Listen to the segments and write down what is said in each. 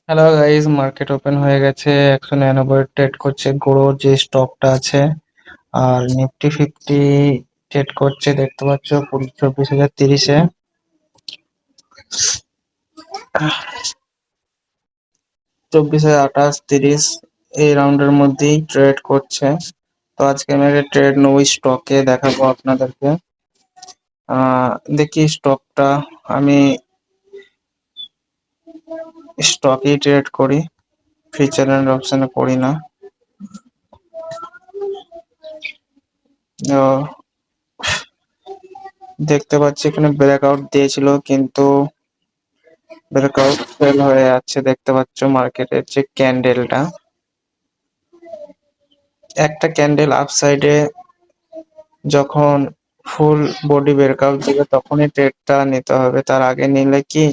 Hello guys, market open হয়ে গেছে। 199 trade করছে গুঁড়োর যে স্টকটা আছে। আর নিফটি ফিফটি ট্রেড করছে, দেখতে পাচ্ছ 24,030-এ। 24,028, 30 এই রাউন্ডের মধ্যেই ট্রেড করছে। তো আজকে আমি একটা ট্রেড নেবো, স্টকে দেখাবো আপনাদেরকে। দেখি স্টকটা, আমি স্টকেই ট্রেড করি, ফিউচার এন্ড অপশনে করি না। তো দেখতে পাচ্ছি এখানে ব্রেকআউট দিয়েছিল, কিন্তু ব্রেকআউট ফেল হয়ে যাচ্ছে। দেখতে পাচ্ছ মার্কেটের যে ক্যান্ডেলটা, একটা ক্যান্ডেল আপ সাইডে যখন ফুল বডি ব্রেকআউট দিবে তখনই ট্রেডটা নিতে হবে, তার আগে নিলে কি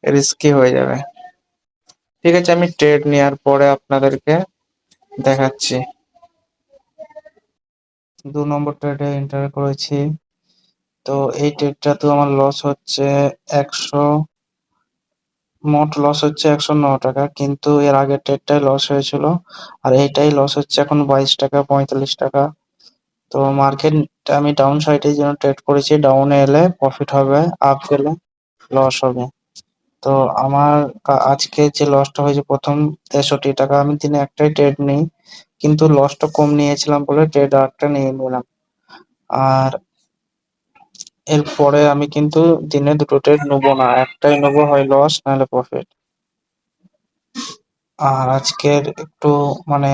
রিস্কি হয়ে যাবে। ঠিক আছে, আমি ট্রেড নেওয়ার পরে আপনাদেরকে দেখাচ্ছি। 2 নম্বর ট্রেডে এন্টার করেছি। তো এই ট্রেডটা তো আমার লস হচ্ছে 100, মোট লস হচ্ছে 109 টাকা, কিন্তু এর আগের ট্রেডটাই লস হয়েছিল। আর এইটাই লস হচ্ছে এখন 22 টাকা, 45 টাকা। তো মার্কেট আমি ডাউন সাইডে যেন ট্রেড করেছি, ডাউনে এলে প্রফিট হবে, আপ গেলে লস হবে। তো আমার আজকে যে লসটা হয়েছে প্রথম 63 টাকা, আমি দিনে একটাই ট্রেড নিই, কিন্তু লসটা কম নিয়েছিলাম বলে ট্রেড আরেকটা নিয়ে নিলাম। আর এরপরে আমি কিন্তু দিনে দুটো ট্রেড নেবো না, একটাই নেবো, হয় লস নাহলে প্রফিট। আর আজকের একটু মানে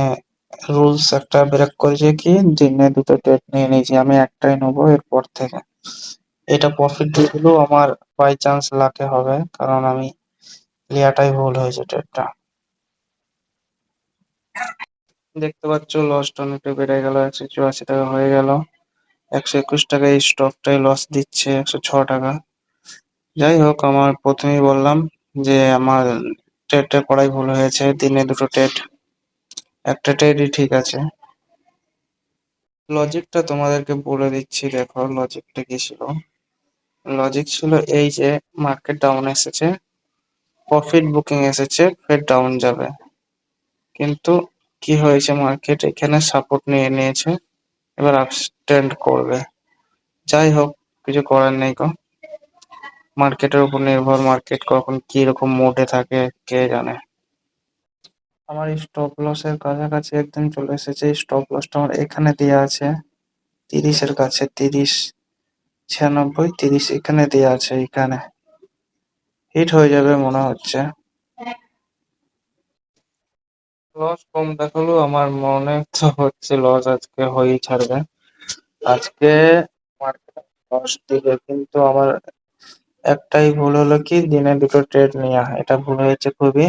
রুলস একটা ব্রেক করেছে, কি দিনে দুটো ট্রেড নিয়ে নিয়েছি, আমি একটাই নেবো এরপর থেকে। এটা প্রফিট দিয়ে দিলেও আমার বাই চান্স লাকে হবে, কারণ আমি লিয়াটাই ভুল হয়েছে ট্রেডটা। দেখতে পাচ্ছ লসটা অনেকটা বেড়ে গেল, 184 টাকা হয়ে গেল। 121 টাকা এই স্টকটাই লস দিচ্ছে, 106 টাকা। যাই হোক, আমার প্রথমেই বললাম যে আমার ট্রেডটা করাই ভুল হয়েছে, দিনে দুটো ট্রেড, একটা ট্রেডই ঠিক আছে। লজিকটা তোমাদেরকে বলে দিচ্ছি, দেখো লজিকটা কি ছিল। লজিক ছিল এই যে মার্কেট ডাউন এসেছে, প্রফিট বুকিং এসেছে, ফের ডাউন যাবে, কিন্তু কি হয়েছে, মার্কেট এখানে সাপোর্ট নিয়ে নিয়েছে, এবার আপস্ট্যান্ড করবে। যাই হোক, কিছু করার নেই গো, মার্কেটের উপর নির্ভর, মার্কেট কখন কি রকম মোডে থাকে কে জানে। আমার স্টপ লসের কাছাকাছি একদম চলে এসেছে, স্টপ লসটা আমার এখানে দেওয়া আছে 30-এর কাছে, 30, 96, 30 এখানে দেওয়া আছে, এখানে হিট হয়ে যাবে মনে হচ্ছে। লস কম দেখালো, আমার মনে তো হচ্ছে লস আজকে হয়েই ছাড়বে। আজকে মার্কেট লস দিবে, কিন্তু আমার একটাই ভুল হলো, কি দিনে দুটো ট্রেড নেওয়া, এটা ভুল হয়েছে খুবই।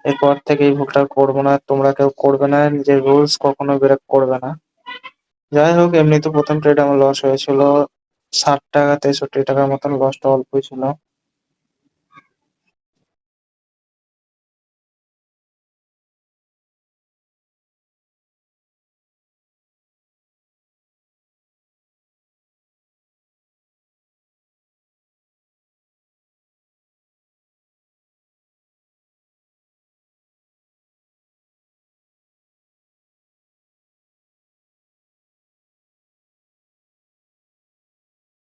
এরপর থেকে এই ভুলটা করবো না, তোমরা কেউ করবে না, নিজের রুলস কখনো ব্রেক করবে না। যাই হোক, এমনি তো প্রথম ট্রেড আমার লস হয়েছিল 60 টাকা, 63 টাকার মতন, লসটা অল্পই ছিল।